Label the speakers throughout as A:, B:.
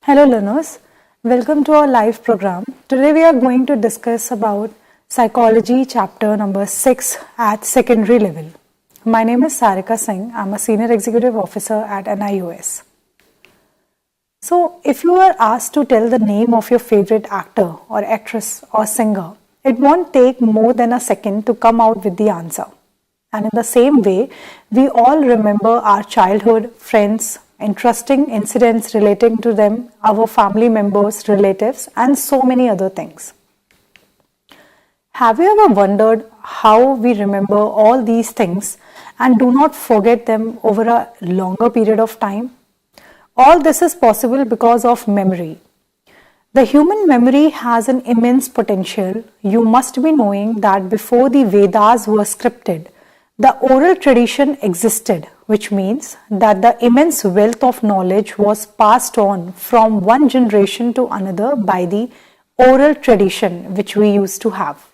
A: Hello learners, welcome to our live program. Today we are going to discuss about Psychology chapter number 6 at secondary level. My name is Sarika Singh. I am a Senior Executive Officer at NIUS. So if you are asked to tell the name of your favorite actor or actress or singer, it won't take more than a second to come out with the answer. And in the same way, we all remember our childhood friends, interesting incidents relating to them, our family members, relatives, and so many other things. Have you ever wondered how we remember all these things and do not forget them over a longer period of time? All this is possible because of memory. The human memory has an immense potential. You must be knowing that before the Vedas were scripted, the oral tradition existed, which means that the immense wealth of knowledge was passed on from one generation to another by the oral tradition which we used to have.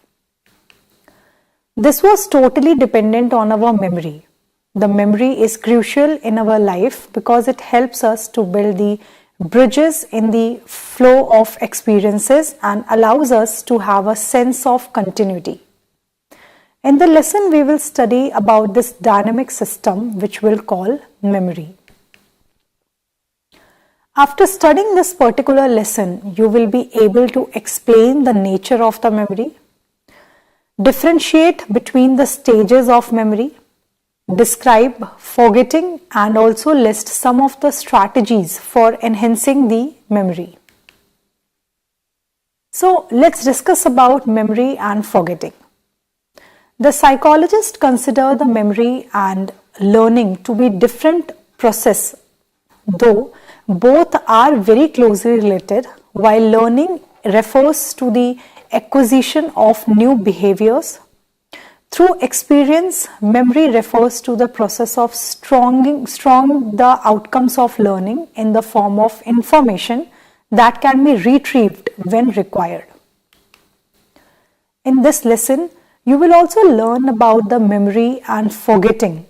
A: This was totally dependent on our memory. The memory is crucial in our life because it helps us to build the bridges in the flow of experiences and allows us to have a sense of continuity. In the lesson, we will study about this dynamic system which we'll call memory. After studying this particular lesson, you will be able to explain the nature of the memory, differentiate between the stages of memory, describe forgetting, and also list some of the strategies for enhancing the memory. So let's discuss about memory and forgetting. The psychologists consider the memory and learning to be different process, though both are very closely related. While learning refers to the acquisition of new behaviors, through experience, memory refers to the process of strong the outcomes of learning in the form of information that can be retrieved when required. In this lesson, you will also learn about the memory and forgetting.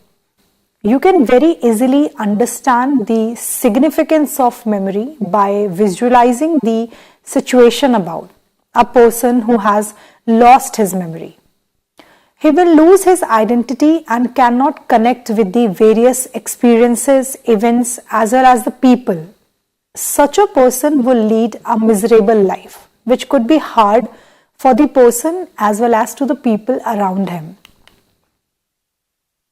A: You can very easily understand the significance of memory by visualizing the situation about a person who has lost his memory. He will lose his identity and cannot connect with the various experiences, events, as well as the people. Such a person will lead a miserable life, which could be hard for the person as well as to the people around him.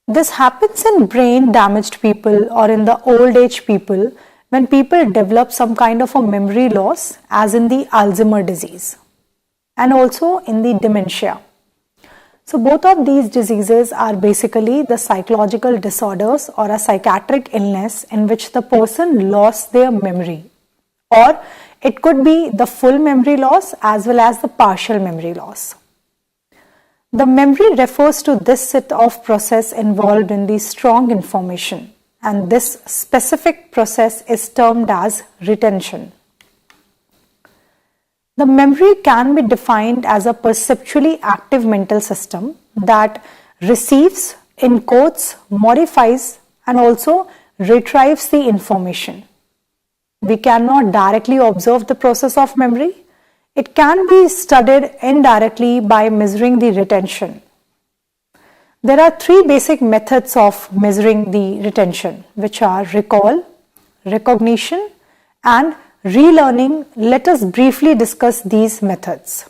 A: This happens in brain damaged people or in the old age people when people develop some kind of a memory loss, as in the Alzheimer's disease and also in the dementia. So both of these diseases are basically the psychological disorders or a psychiatric illness in which the person lost their memory, or it could be the full memory loss as well as the partial memory loss. The memory refers to this set of process involved in the strong information, and this specific process is termed as retention. The memory can be defined as a perceptually active mental system that receives, encodes, modifies, and also retrieves the information. We cannot directly observe the process of memory. It can be studied indirectly by measuring the retention. There are three basic methods of measuring the retention, which are recall, recognition, and relearning. Let us briefly discuss these methods.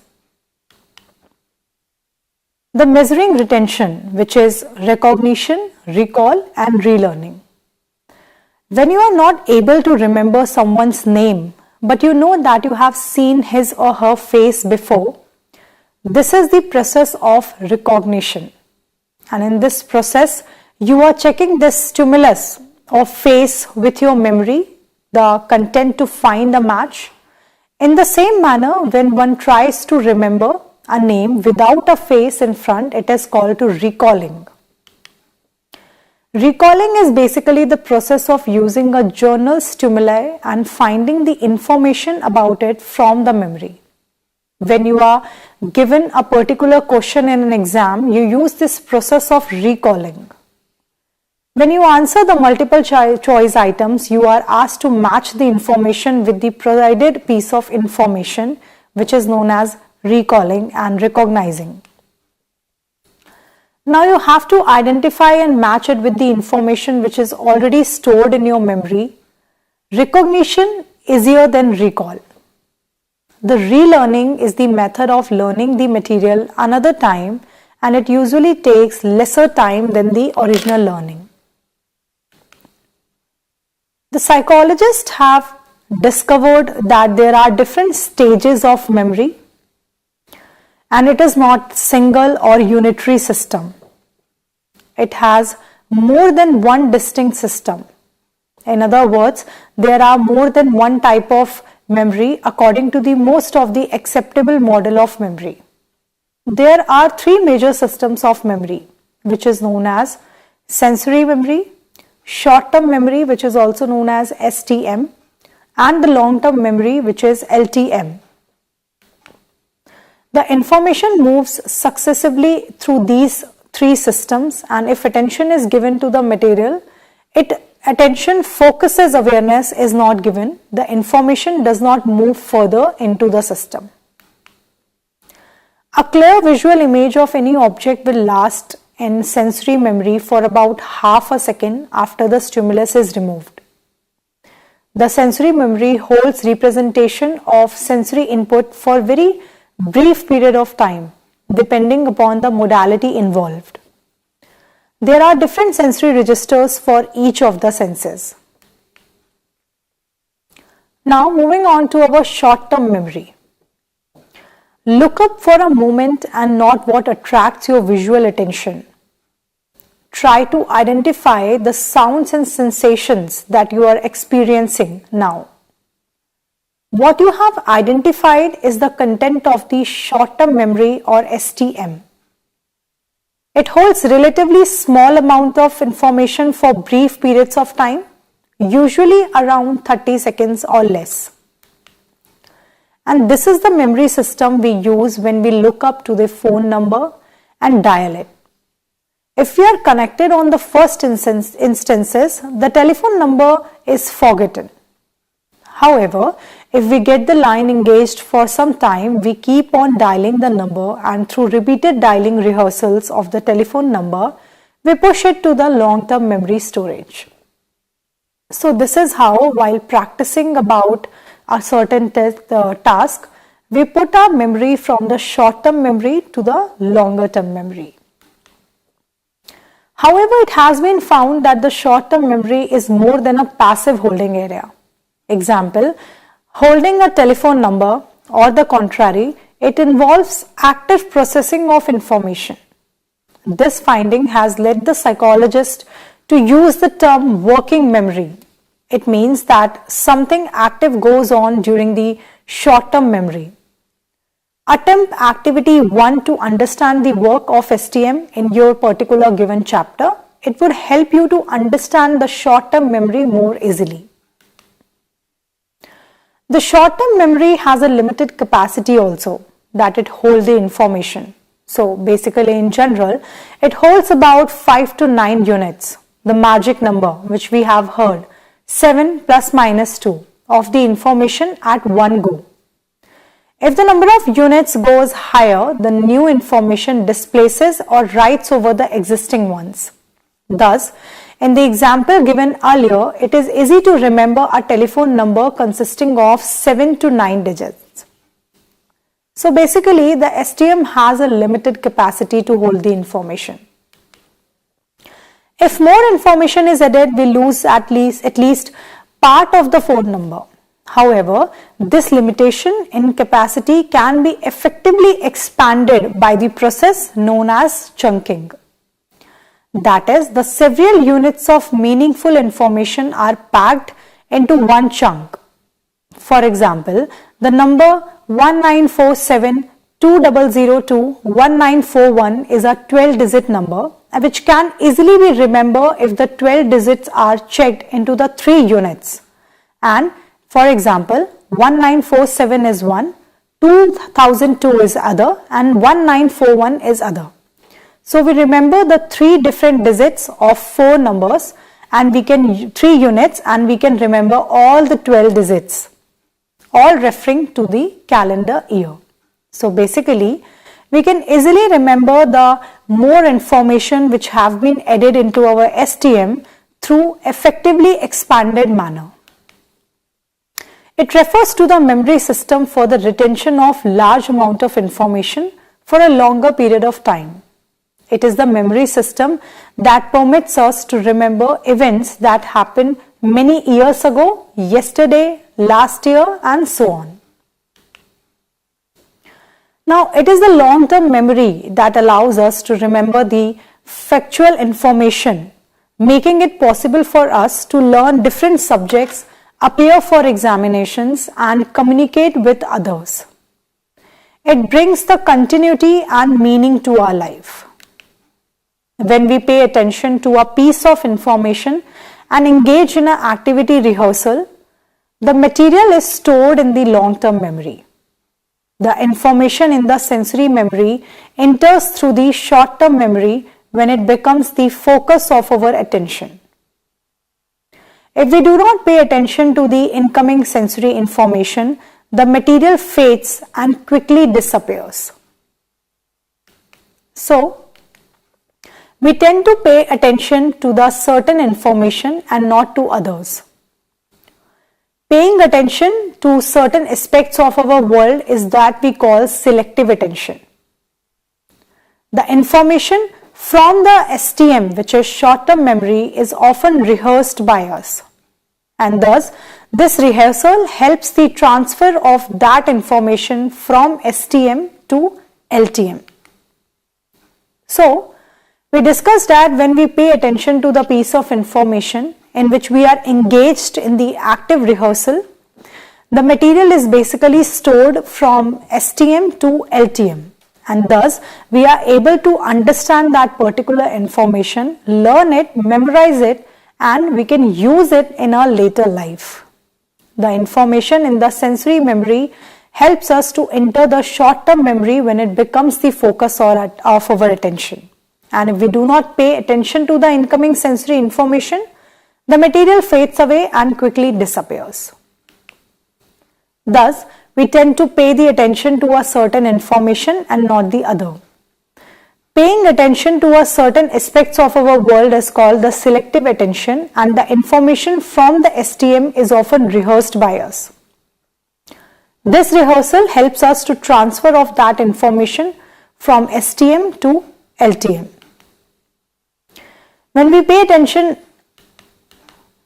A: The measuring retention, which is recognition, recall, and relearning. When you are not able to remember someone's name, but you know that you have seen his or her face before, this is the process of recognition. And in this process, you are checking this stimulus of face with your memory, the content to find a match. In the same manner, when one tries to remember a name without a face in front, it is called to recalling. Recalling is basically the process of using a journal stimuli and finding the information about it from the memory. When you are given a particular question in an exam, you use this process of recalling. When you answer the multiple choice items, you are asked to match the information with the provided piece of information, which is known as recalling and recognizing. Now you have to identify and match it with the information which is already stored in your memory. Recognition is easier than recall. The relearning is the method of learning the material another time, and it usually takes lesser time than the original learning. The psychologists have discovered that there are different stages of memory, and it is not single or unitary system. It has more than one distinct system. In other words, there are more than one type of memory according to the most of the acceptable model of memory. There are three major systems of memory, which is known as sensory memory, short-term memory, which is also known as STM, and the long-term memory, which is LTM. The information moves successively through these three systems, and if attention is given to the material, attention focuses awareness is not given, the information does not move further into the system. A clear visual image of any object will last in sensory memory for about half a second after the stimulus is removed. The sensory memory holds representation of sensory input for a very brief period of time, depending upon the modality involved. There are different sensory registers for each of the senses. Now moving on to our short-term memory. Look up for a moment and not what attracts your visual attention. Try to identify the sounds and sensations that you are experiencing now. What you have identified is the content of the short-term memory or STM. It holds relatively small amount of information for brief periods of time, usually around 30 seconds or less. And this is the memory system we use when we look up to the phone number and dial it. If we are connected on the first instances, the telephone number is forgotten. However, if we get the line engaged for some time, we keep on dialing the number, and through repeated dialing rehearsals of the telephone number, we push it to the long-term memory storage. So this is how, while practicing about a certain task, we put our memory from the short-term memory to the longer-term memory. However, it has been found that the short-term memory is more than a passive holding area. Example, holding a telephone number, or the contrary, it involves active processing of information. This finding has led the psychologist to use the term working memory. It means that something active goes on during the short-term memory. Attempt activity 1 to understand the work of STM in your particular given chapter. It would help you to understand the short-term memory more easily. The short-term memory has a limited capacity also, that it holds the information. So basically in general, it holds about 5 to 9 units, the magic number which we have heard, 7 plus minus 2 of the information at one go. If the number of units goes higher, the new information displaces or writes over the existing ones. Thus, in the example given earlier, it is easy to remember a telephone number consisting of 7 to 9 digits. So basically, the STM has a limited capacity to hold the information. If more information is added, we lose at least part of the phone number. However, this limitation in capacity can be effectively expanded by the process known as chunking. That is, the several units of meaningful information are packed into one chunk. For example, the number 1947-2002-1941 is a 12-digit number which can easily be remembered if the 12 digits are checked into the 3 units. And for example, 1947 is one, 2002 is other, and 1941 is other. So we remember the 3 different digits of 4 numbers, and we can 3 units, and we can remember all the 12 digits, all referring to the calendar year. So basically, we can easily remember the more information which have been added into our STM through effectively expanded manner. It refers to the memory system for the retention of large amount of information for a longer period of time. It is the memory system that permits us to remember events that happened many years ago, yesterday, last year, and so on. Now, it is the long-term memory that allows us to remember the factual information, making it possible for us to learn different subjects, appear for examinations, and communicate with others. It brings the continuity and meaning to our life. When we pay attention to a piece of information and engage in an activity rehearsal, the material is stored in the long-term memory. The information in the sensory memory enters through the short-term memory when it becomes the focus of our attention. If we do not pay attention to the incoming sensory information, the material fades and quickly disappears. So, we tend to pay attention to the certain information and not to others. Paying attention to certain aspects of our world is that we call selective attention. The information from the STM, which is short-term memory, is often rehearsed by us. And thus, this rehearsal helps the transfer of that information from STM to LTM. So, we discussed that when we pay attention to the piece of information in which we are engaged in the active rehearsal, the material is basically stored from STM to LTM, and thus we are able to understand that particular information, learn it, memorize it, and we can use it in our later life. The information in the sensory memory helps us to enter the short-term memory when it becomes the focus of our attention. And if we do not pay attention to the incoming sensory information, the material fades away and quickly disappears. Thus, we tend to pay the attention to a certain information and not the other. Paying attention to a certain aspects of our world is called the selective attention, and the information from the STM is often rehearsed by us. This rehearsal helps us to transfer of that information from STM to LTM. When we pay attention,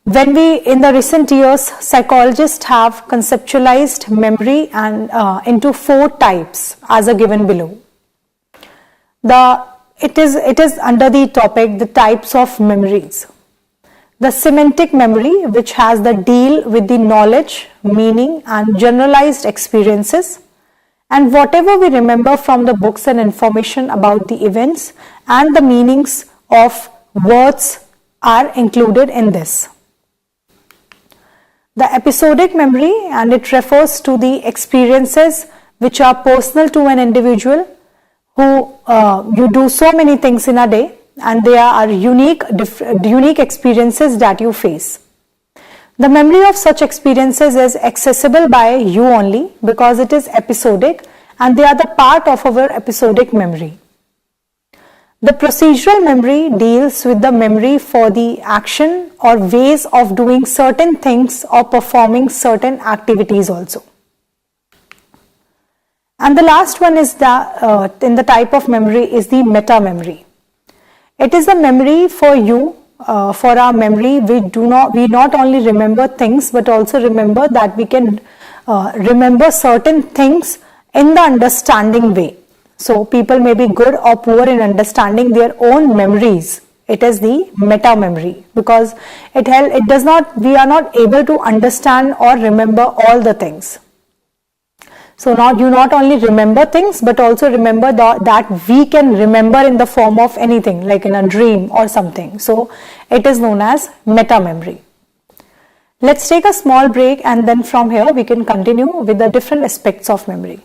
A: in the recent years, psychologists have conceptualized memory and into 4 types as are given below. It is under the topic the types of memories. The semantic memory, which has the deal with the knowledge, meaning, and generalized experiences, and whatever we remember from the books and information about the events and the meanings of words are included in this. The episodic memory, and it refers to the experiences which are personal to an individual who you do so many things in a day, and they are unique experiences that you face. The memory of such experiences is accessible by you only because it is episodic and they are the part of our episodic memory. The procedural memory deals with the memory for the action or ways of doing certain things or performing certain activities also. And the last one is in the type of memory is the meta memory. It is a memory for you. For our memory, we not only remember things but also remember that we can remember certain things in the understanding way. So people may be good or poor in understanding their own memories. It is the meta memory because we are not able to understand or remember all the things. So now you not only remember things but also remember that we can remember in the form of anything like in a dream or something. So it is known as meta memory. Let's take a small break and then from here we can continue with the different aspects of memory.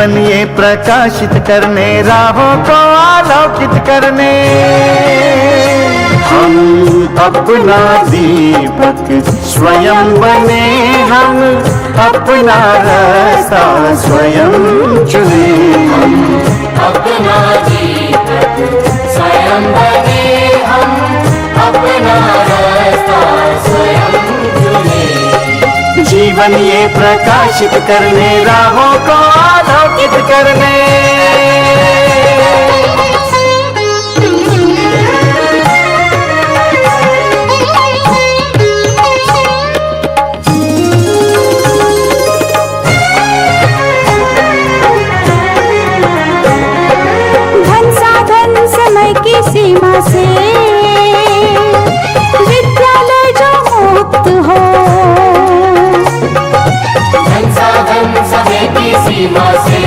B: जीवन ये प्रकाशित करने, राहों को आलोकित करने। हम अपना दीपक स्वयं बने, हम अपना रास्ता स्वयं चुने।
C: हम अपना दीपक स्वयं बने, हम अपना रास्ता स्वयं चुने।
B: जीवन ये प्रकाशित करने, राहों को आलोकित करने।
D: की सीमा से विद्यालय जो मुक्त हो,
C: संसाधन समय की सीमा से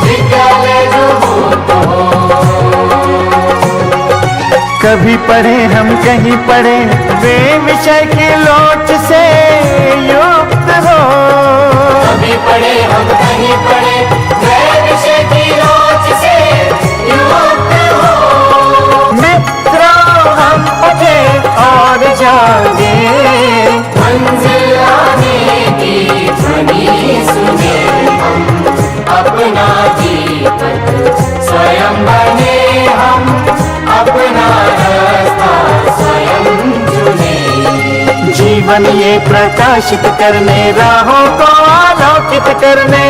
C: विद्यालय जो मुक्त हो।
B: कभी पढ़े हम कहीं पढ़े, वे विषय की लोच से युक्त हो।
C: कभी पढ़े हम कहीं पढ़े, वे विषय की लोच से युक्त हो।
B: मित्रों हम उठे और जागे,
C: मंजिल आने की ध्वनि सुने। हम अपना दीपक स्वयं बने, हम अपना रास्ता स्वयं चुने।
B: जीवन ये प्रकाशित करने, राहों को आलोकित करने।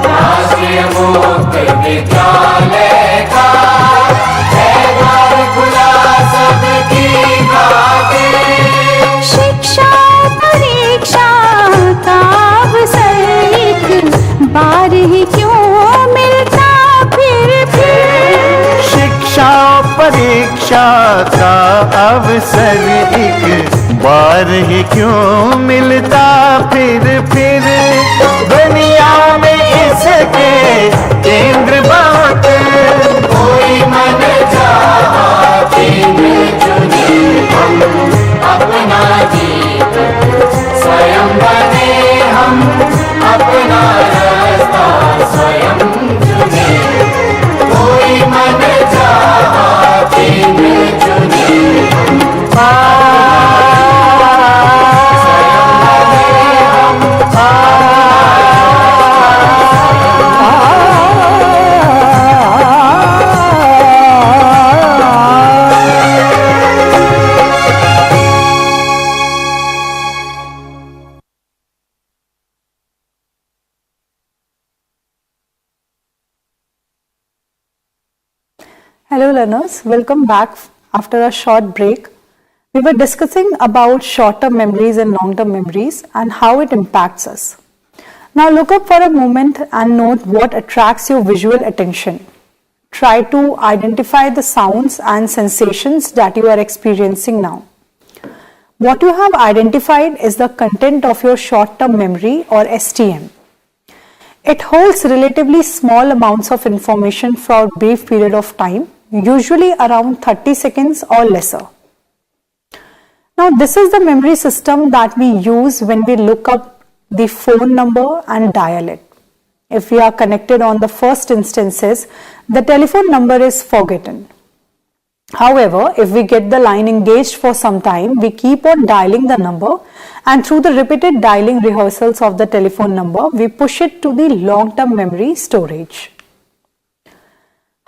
C: राष्ट्रीय मुक्त विद्यालय का है द्वार खुला सबकी खातिर।
D: शिक्षा परीक्षा का अवसर एक बार ही क्यों मिलता फिर।
B: शिक्षा परीक्षा का अवसर एक बार ही क्यों मिलता फिर। दुनिया में इसके केंद्र बात,
C: कोई मन चाहा केंद्र चुने। हम अपना दीपक स्वयं बने, हम अपना रास्ता स्वयं चुने। कोई मन चाहा केंद्र चुने।
A: Hello learners, welcome back after a short break. We were discussing about short-term memories and long-term memories and how it impacts us. Now look up for a moment and note what attracts your visual attention. Try to identify the sounds and sensations that you are experiencing now. What you have identified is the content of your short-term memory or STM. It holds relatively small amounts of information for a brief period of time, usually around 30 seconds or lesser. Now this is the memory system that we use when we look up the phone number and dial it. If we are connected on the first instances, the telephone number is forgotten. However, if we get the line engaged for some time, we keep on dialing the number, and through the repeated dialing rehearsals of the telephone number, we push it to the long-term memory storage.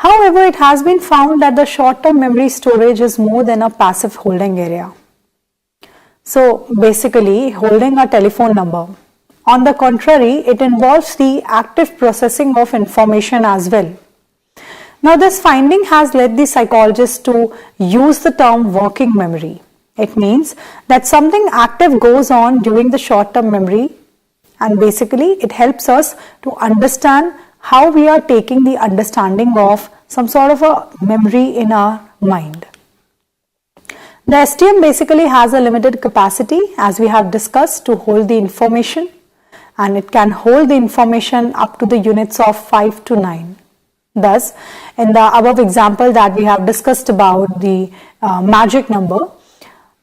A: However, it has been found that the short-term memory storage is more than a passive holding area. So basically, holding a telephone number. On the contrary, it involves the active processing of information as well. Now this finding has led the psychologists to use the term working memory. It means that something active goes on during the short-term memory, and basically it helps us to understand how we are taking the understanding of some sort of a memory in our mind. The STM basically has a limited capacity, as we have discussed, to hold the information, and it can hold the information up to the units of 5 to 9. Thus, in the above example that we have discussed about the magic number,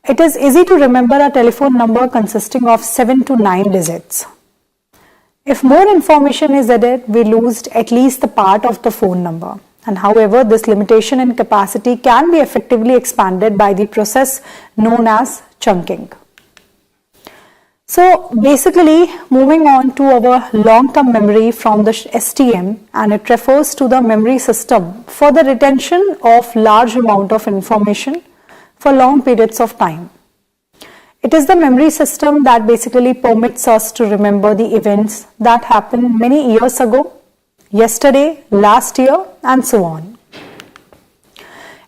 A: it is easy to remember a telephone number consisting of 7 to 9 digits. If more information is added, we lose at least the part of the phone number. And however, this limitation in capacity can be effectively expanded by the process known as chunking. So basically, moving on to our long-term memory from the STM, and it refers to the memory system for the retention of large amount of information for long periods of time. It is the memory system that basically permits us to remember the events that happened many years ago, yesterday, last year, and so on.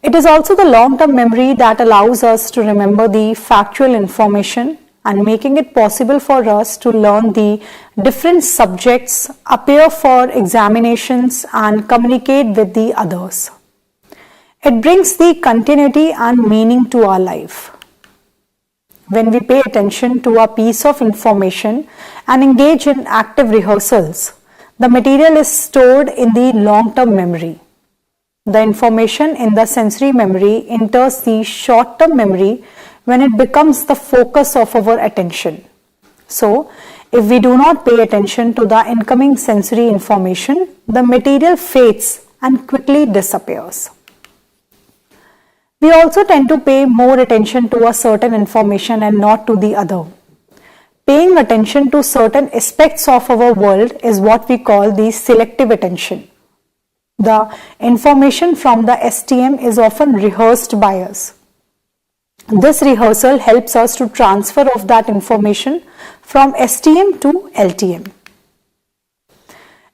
A: It is also the long-term memory that allows us to remember the factual information and making it possible for us to learn the different subjects, appear for examinations, and communicate with the others. It brings the continuity and meaning to our life. When we pay attention to a piece of information and engage in active rehearsals, the material is stored in the long-term memory. The information in the sensory memory enters the short-term memory when it becomes the focus of our attention. So, if we do not pay attention to the incoming sensory information, the material fades and quickly disappears. We also tend to pay more attention to a certain information and not to the other. Paying attention to certain aspects of our world is what we call the selective attention. The information from the STM is often rehearsed by us. This rehearsal helps us to transfer of that information from STM to LTM.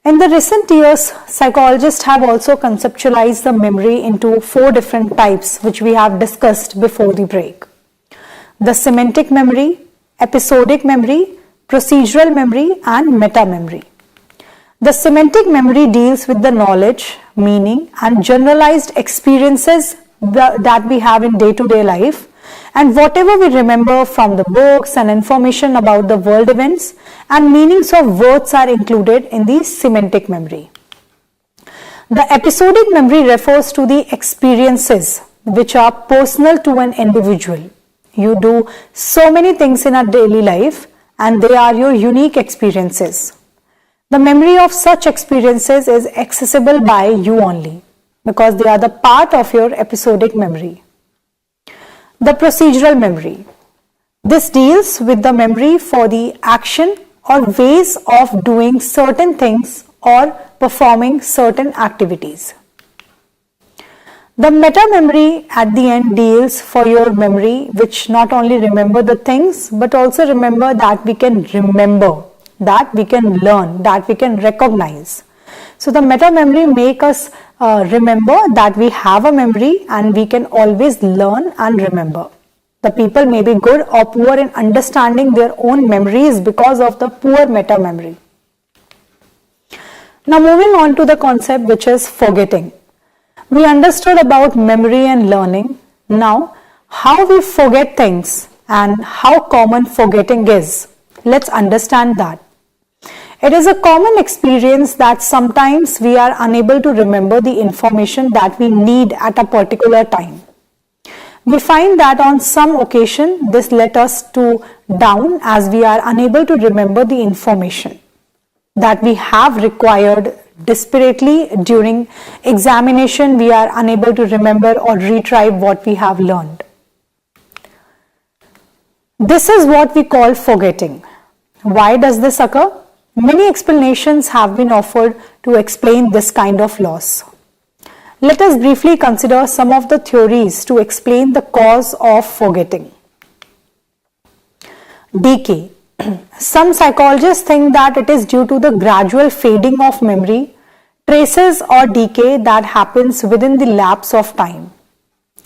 A: In the recent years, psychologists have also conceptualized the memory into 4 different types, which we have discussed before the break. The semantic memory, episodic memory, procedural memory, and meta memory. The semantic memory deals with the knowledge, meaning, and generalized experiences that we have in day-to-day life, and whatever we remember from the books and information about the world events and meanings of words are included in the semantic memory. The episodic memory refers to the experiences which are personal to an individual. You do so many things in a daily life and they are your unique experiences. The memory of such experiences is accessible by you only because they are the part of your episodic memory. The procedural memory. This deals with the memory for the action or ways of doing certain things or performing certain activities. The meta memory at the end deals for your memory which not only remember the things but also remember that we can remember, that we can learn, that we can recognize. So the meta memory make us remember that we have a memory and we can always learn and remember. The people may be good or poor in understanding their own memories because of the poor meta memory. Now moving on to the concept which is forgetting. We understood about memory and learning. Now how we forget things and how common forgetting is. Let's understand that. It is a common experience that sometimes we are unable to remember the information that we need at a particular time. We find that on some occasion this let us down as we are unable to remember the information that we have required desperately during examination. We are unable to remember or retrieve what we have learned. This is what we call forgetting. Why does this occur? Many explanations have been offered to explain this kind of loss. Let us briefly consider some of the theories to explain the cause of forgetting. Decay. Some psychologists think that it is due to the gradual fading of memory, traces or decay that happens within the lapse of time.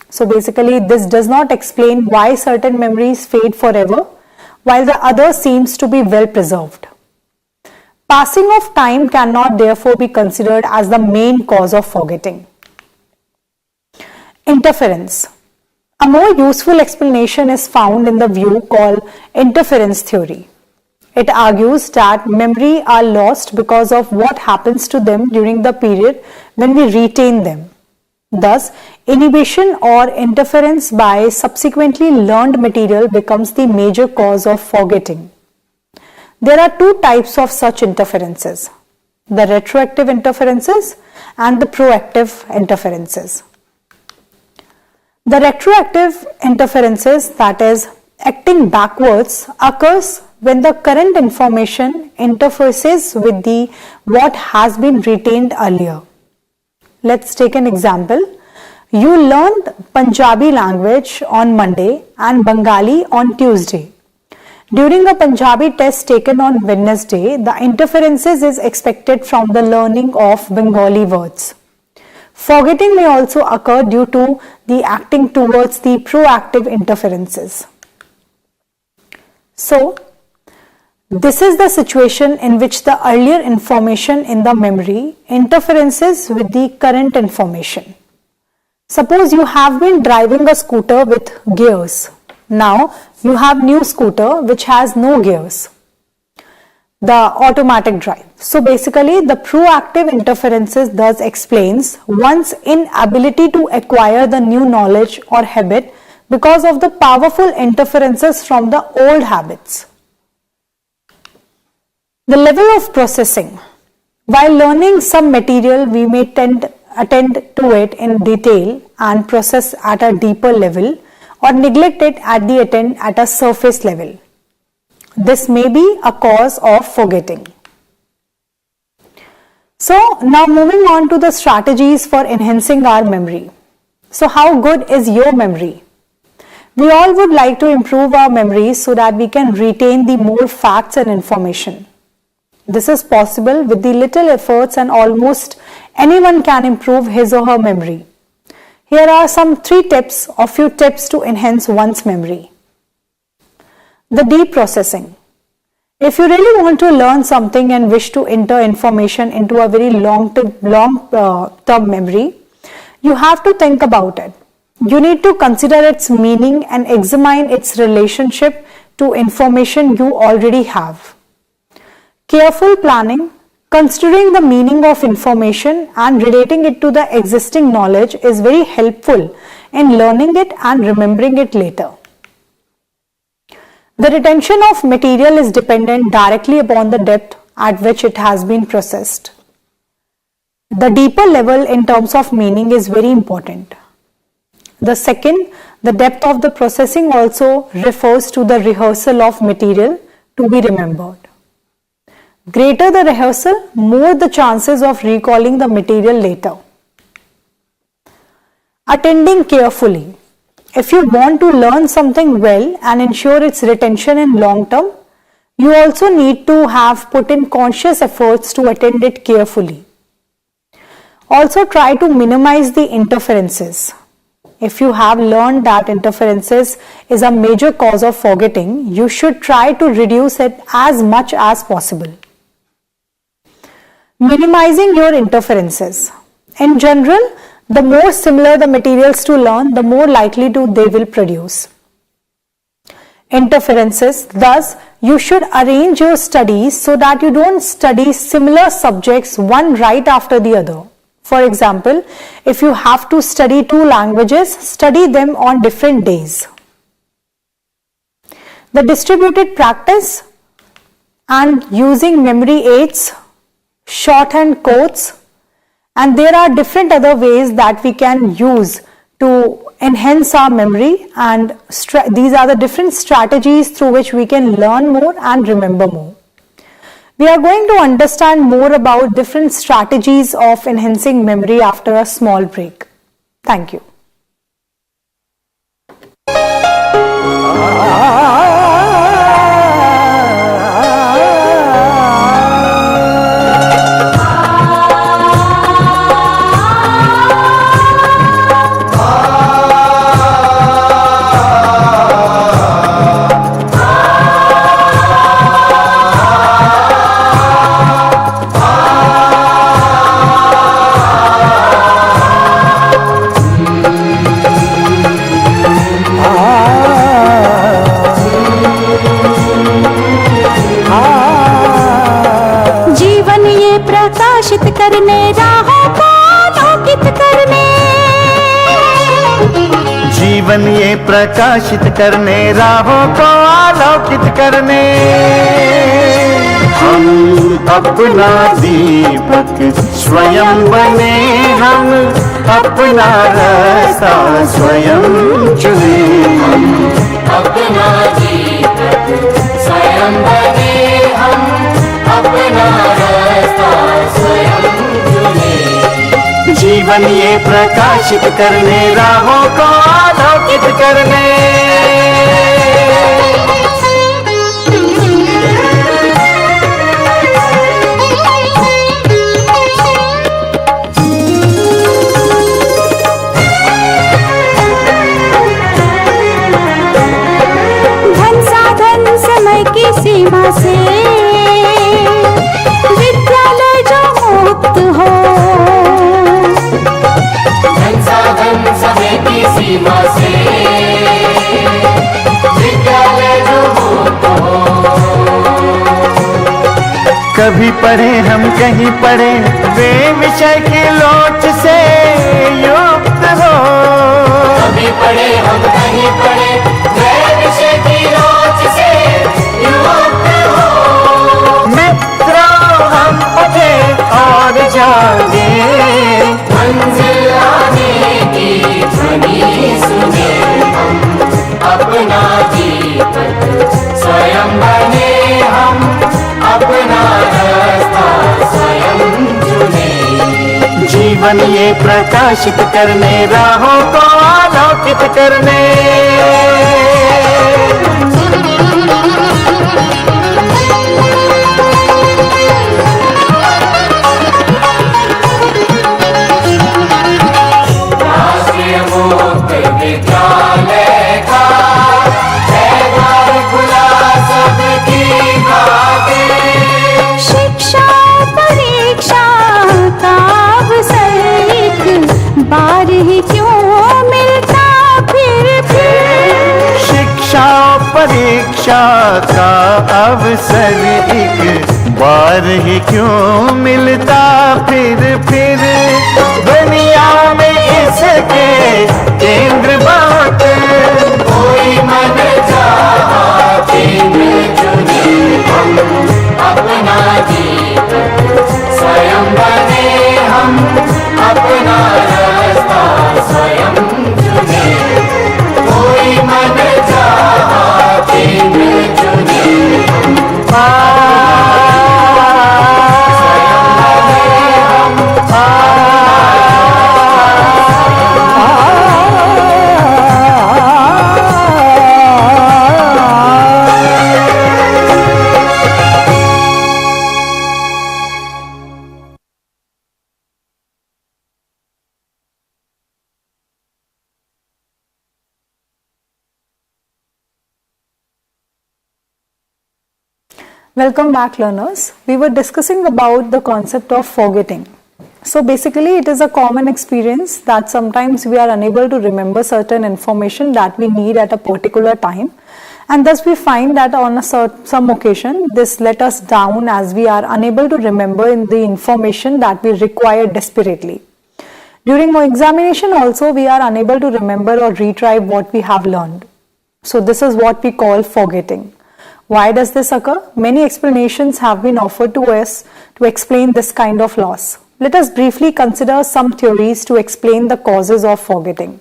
A: So basically this does not explain why certain memories fade forever while the other seems to be well preserved. Passing of time cannot therefore be considered as the main cause of forgetting. Interference. A more useful explanation is found in the view called interference theory. It argues that memory are lost because of what happens to them during the period when we retain them. Thus, inhibition or interference by subsequently learned material becomes the major cause of forgetting. There are two types of such interferences: the retroactive interferences and the proactive interferences. The retroactive interferences, that is, acting backwards, occurs when the current information interfaces with the what has been retained earlier. Let's take an example. You learned Punjabi language on Monday and Bengali on Tuesday. During a Punjabi test taken on Wednesday, the interferences is expected from the learning of Bengali words. Forgetting may also occur due to the acting towards the proactive interferences. So, this is the situation in which the earlier information in the memory interferences with the current information. Suppose you have been driving a scooter with gears. Now you have new scooter which has no gears, the automatic drive. So basically the proactive interferences thus explains one's inability to acquire the new knowledge or habit because of the powerful interferences from the old habits. The level of processing. While learning some material, we may attend to it in detail and process at a deeper level, or neglect it at a surface level. This may be a cause of forgetting. So now moving on to the strategies for enhancing our memory. So how good is your memory? We all would like to improve our memory so that we can retain the more facts and information. This is possible with the little efforts, and almost anyone can improve his or her memory. Here are some few tips to enhance one's memory. The deep processing. If you really want to learn something and wish to enter information into a very long-term memory, you have to think about it. You need to consider its meaning and examine its relationship to information you already have. Careful planning, considering the meaning of information and relating it to the existing knowledge is very helpful in learning it and remembering it later. The retention of material is dependent directly upon the depth at which it has been processed. The deeper level in terms of meaning is very important. The second, the depth of the processing also refers to the rehearsal of material to be remembered. Greater the rehearsal, more the chances of recalling the material later. Attending carefully. If you want to learn something well and ensure its retention in long term, you also need to have put in conscious efforts to attend it carefully. Also try to minimize the interferences. If you have learned that interferences is a major cause of forgetting, you should try to reduce it as much as possible. Minimizing your interferences. In general, the more similar the materials to learn, the more likely they will produce interferences. Thus, you should arrange your studies so that you don't study similar subjects one right after the other. For example, if you have to study 2 languages, study them on different days. The distributed practice and using memory aids, shorthand quotes, and there are different other ways that we can use to enhance our memory, and these are the different strategies through which we can learn more and remember more. We are going to understand more about different strategies of enhancing memory after a small break. Thank you.
B: जीवन ये प्रकाशित करने, राहों को आलोकित करने। हम अपना दीपक स्वयं बने, हम अपना रास्ता स्वयं चुने।
C: अपना दीपक स्वयं बने, हम अपना रास्ता स्वयं चुने।
B: जीवन ये प्रकाशित करने, राहों को आलोकित करने।
D: सीमा से विद्यालय जो मुक्त हो,
C: धन साधन समय की सीमा से विद्यालय जो मुक्त हो।
B: कभी पढ़े हम कहीं पढ़े, वे विषय की लोच से युक्त हो।
C: कभी पढ़े हम कहीं पढ़े, वे विषय की लोच से युक्त हो।
B: मित्रों हम उठे और जागे,
C: मंजिल आने की ध्वनि सुने। हम अपना दीपक स्वयं बने, हम अपना रास्ता स्वयं चुने।
B: जीवन ये प्रकाशित करने, राहों को आलोकित करने।
C: राष्ट्रीय मुक्त विद्यालय का है द्वार खुला सबकी खातिर।
D: शिक्षा परीक्षा का अवसर एक बार ही क्यों मिलता फिर।
B: शिक्षा परीक्षा का अवसर एक बार ही क्यों मिलता फिर। दुनिया में इसके केंद्र बात,
C: कोई मन चाहा केंद्र चुने। हम अपना दीपक स्वयं बने, हम अपना रास्ता स्वयं चुने। कोई मन चाहा केंद्र चुने।
A: Welcome back, learners. We were discussing about the concept of forgetting. So basically it is a common experience that sometimes we are unable to remember certain information that we need at a particular time, and thus we find that on some occasion this let us down as we are unable to remember the information that we require desperately. During our examination also we are unable to remember or retrieve what we have learned. So this is what we call forgetting. Why does this occur? Many explanations have been offered to us to explain this kind of loss. Let us briefly consider some theories to explain the causes of forgetting.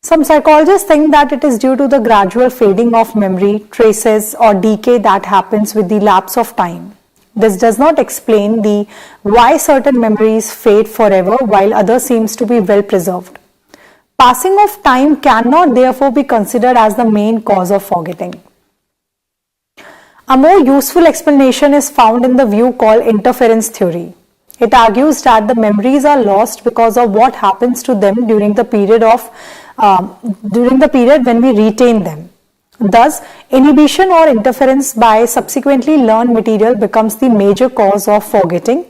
A: Some psychologists think that it is due to the gradual fading of memory, traces or decay that happens with the lapse of time. This does not explain the why certain memories fade forever while others seems to be well preserved. Passing of time cannot therefore be considered as the main cause of forgetting. A more useful explanation is found in the view called interference theory. It argues that the memories are lost because of what happens to them during the period when we retain them. Thus, inhibition or interference by subsequently learned material becomes the major cause of forgetting.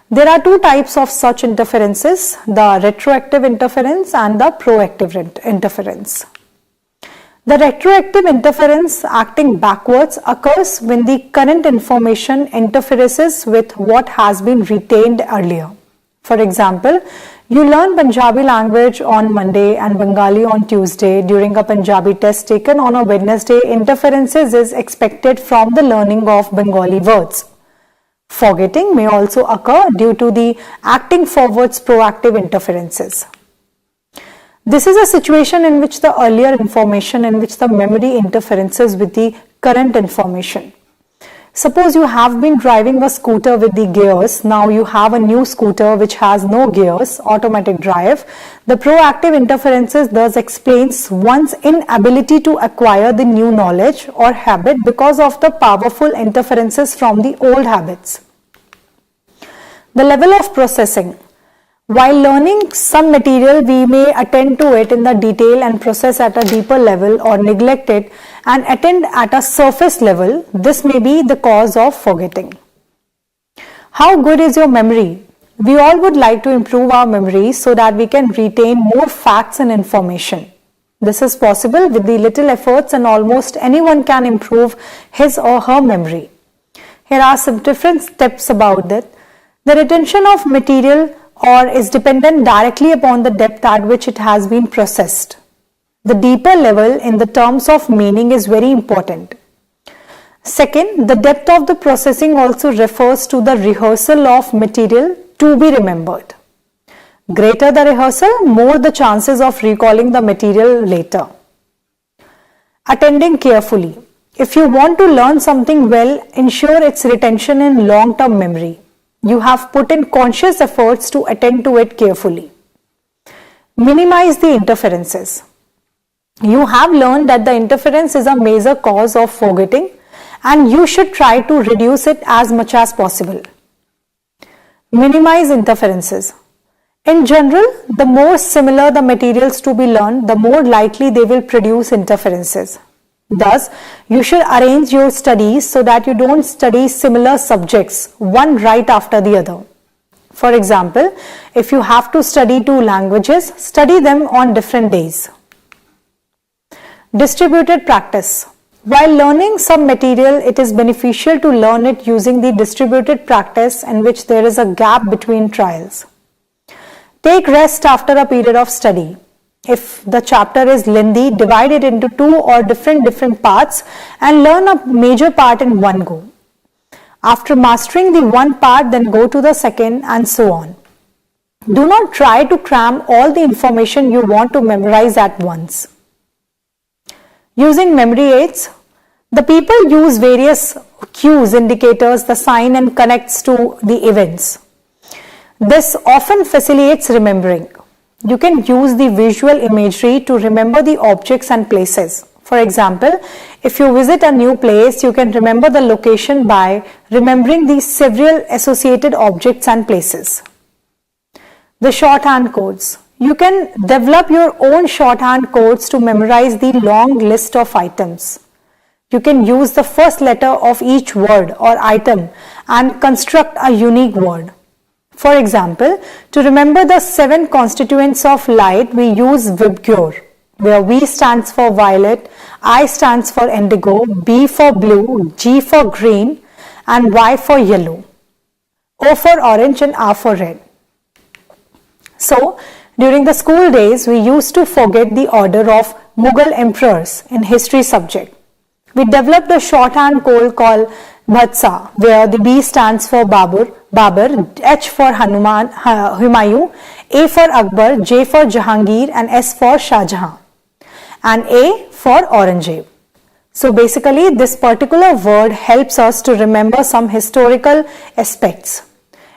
A: There are two types of such interferences, the retroactive interference and the proactive interference. The retroactive interference acting backwards occurs when the current information interferes with what has been retained earlier. For example, You learn Punjabi language on Monday and Bengali on Tuesday. During a Punjabi test taken on a Wednesday, interferences is expected from the learning of Bengali words. Forgetting may also occur due to the acting forward's proactive interferences. This is a situation in which the earlier information, in which the memory interferences with the current information. Suppose you have been driving a scooter with the gears, now you have a new scooter which has no gears, automatic drive. The proactive interferences thus explains one's inability to acquire the new knowledge or habit because of the powerful interferences from the old habits. The level of processing. While learning some material, we may attend to it in the detail and process at a deeper level, or neglect it and attend at a surface level. This may be the cause of forgetting. How good is your memory? We all would like to improve our memory so that we can retain more facts and information. This is possible with the little efforts, and almost anyone can improve his or her memory. Here are some different steps about that. The retention of material is dependent directly upon the depth at which it has been processed. The deeper level in the terms of meaning is very important. Second, the depth of the processing also refers to the rehearsal of material to be remembered. Greater the rehearsal, more the chances of recalling the material later. Attending carefully. If you want to learn something well, ensure its retention in long-term memory. You have put in conscious efforts to attend to it carefully. Minimize the interferences. You have learned that the interference is a major cause of forgetting, and you should try to reduce it as much as possible. Minimize interferences. In general, the more similar the materials to be learned, the more likely they will produce interferences. Thus, you should arrange your studies so that you don't study similar subjects, one right after the other. For example, if you have to study 2 languages, study them on different days. Distributed practice. While learning some material, it is beneficial to learn it using the distributed practice in which there is a gap between trials. Take rest after a period of study. If the chapter is lengthy, divide it into 2 or different parts and learn a major part in one go. After mastering the one part, then go to the second, and so on. Do not try to cram all the information you want to memorize at once. Using memory aids. The people use various cues, indicators, the sign and connects to the events. This often facilitates remembering. You can use the visual imagery to remember the objects and places. For example, if you visit a new place, you can remember the location by remembering the several associated objects and places. The shorthand codes. You can develop your own shorthand codes to memorize the long list of items. You can use the first letter of each word or item and construct a unique word. For example, to remember the 7 constituents of light, we use VIBGYOR, where V stands for violet, I stands for indigo, B for blue, G for green, and Y for yellow, O for orange, and R for red. So, during the school days, we used to forget the order of Mughal emperors in history subject. We developed a shorthand code called Bhatsa, where the B stands for Babur, H for Humayun, A for Akbar, J for Jahangir, and S for Shah Jahan, and A for Aurangzeb. So basically, this particular word helps us to remember some historical aspects.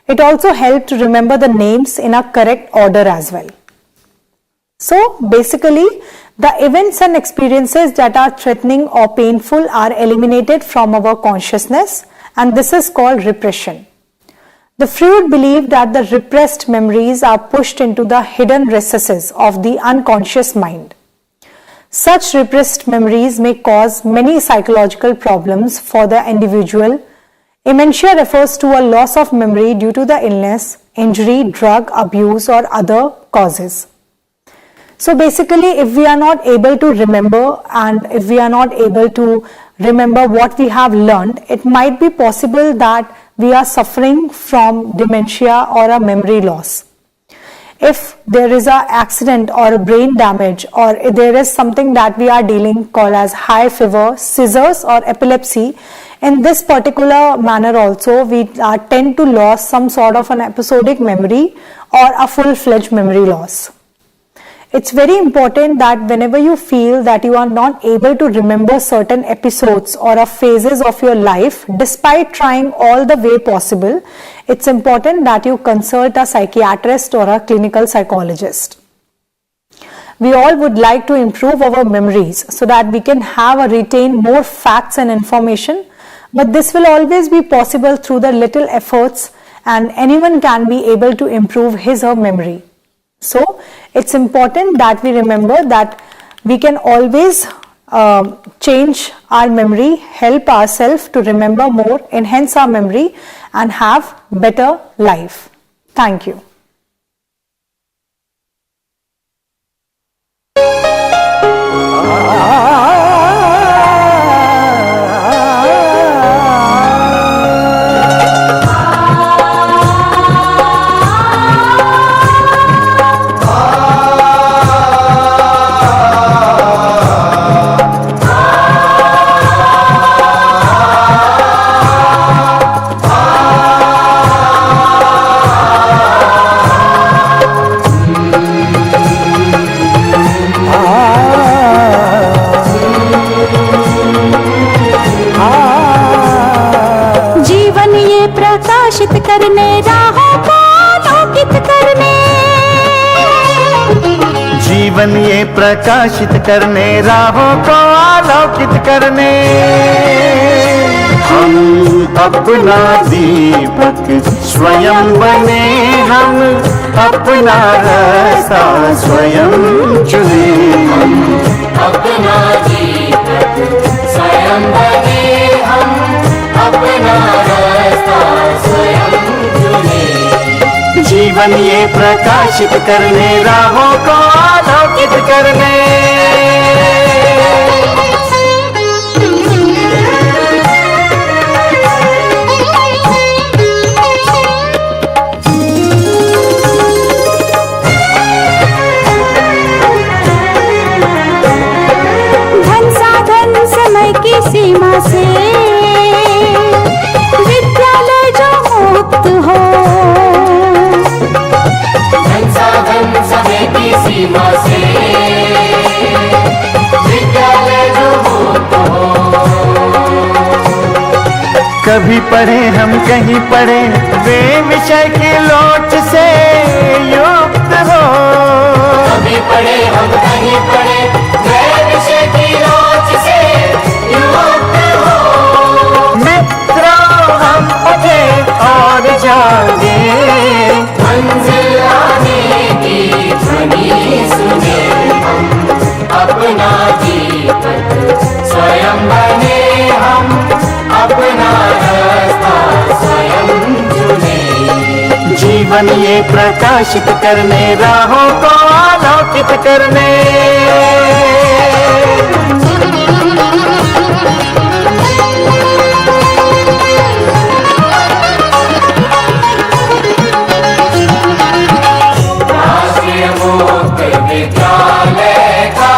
A: It also helps to remember the names in a correct order as well. So basically, the events and experiences that are threatening or painful are eliminated from our consciousness, and this is called repression. The Freud believed that the repressed memories are pushed into the hidden recesses of the unconscious mind. Such repressed memories may cause many psychological problems for the individual. Dementia refers to a loss of memory due to the illness, injury, drug abuse, or other causes. So basically, if we are not able to remember, and if we are not able to remember what we have learned, it might be possible that we are suffering from dementia or a memory loss. if there is a accident or a brain damage, or if there is something that we are dealing called as high fever, seizures or epilepsy, in this particular manner also we tend to lose some sort of an episodic memory or a full-fledged memory loss. It's very important that whenever you feel that you are not able to remember certain episodes or phases of your life, despite trying all the way possible, it's important that you consult a psychiatrist or a clinical psychologist. We all would like to improve our memories so that we can have or retain more facts and information, but this will always be possible through the little efforts, and anyone can be able to improve his or her memory. So it's important that we remember that we can always change our memory, help ourselves to remember more, enhance our memory and have better life. Thank you.
D: करने राहों को आलोकित करने,
B: जीवन ये प्रकाशित करने राहों को आलोकित करने, हम अपना दीपक स्वयं बने, हम अपना रास्ता स्वयं चुने,
C: हम अपना दीपक स्वयं बने, हम अपना रास्ता स्वयं चुने।
B: जीवन ये प्रकाशित करने राहों को आलोकित करने।
D: धन साधन समय की सीमा से विद्यालय जो मुक्त हो,
C: धन साधन समय की सीमा से विद्यालय जो मुक्त हो।
B: कभी पढ़े हम कहीं पढ़े वे विषय की लोच से युक्त हो,
C: कभी पढ़े हम कहीं पढ़े वे विषय की लोच से युक्त हो।
B: मित्रों हम उठे और जागे,
C: मंजिल आने की ध्वनि सुने, हम अपना दीपक स्वयं बने, हम अपना रास्ता स्वयं चुने।
B: जीवन ये प्रकाशित करने राहों को आलोकित करने।
C: राष्ट्रीय मुक्त विद्यालय का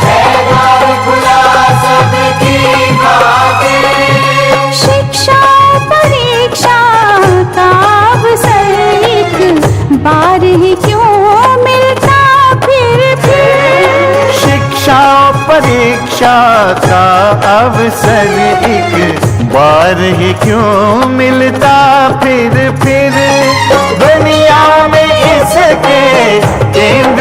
C: है द्वार खुला सबकी खातिर।
D: शिक्षा परीक्षा का अवसर एक बार ही क्यों मिलता फिर
B: शिक्षा परीक्षा का अवसर एक बार ही क्यों मिलता फिर दुनिया में इसके केंद्र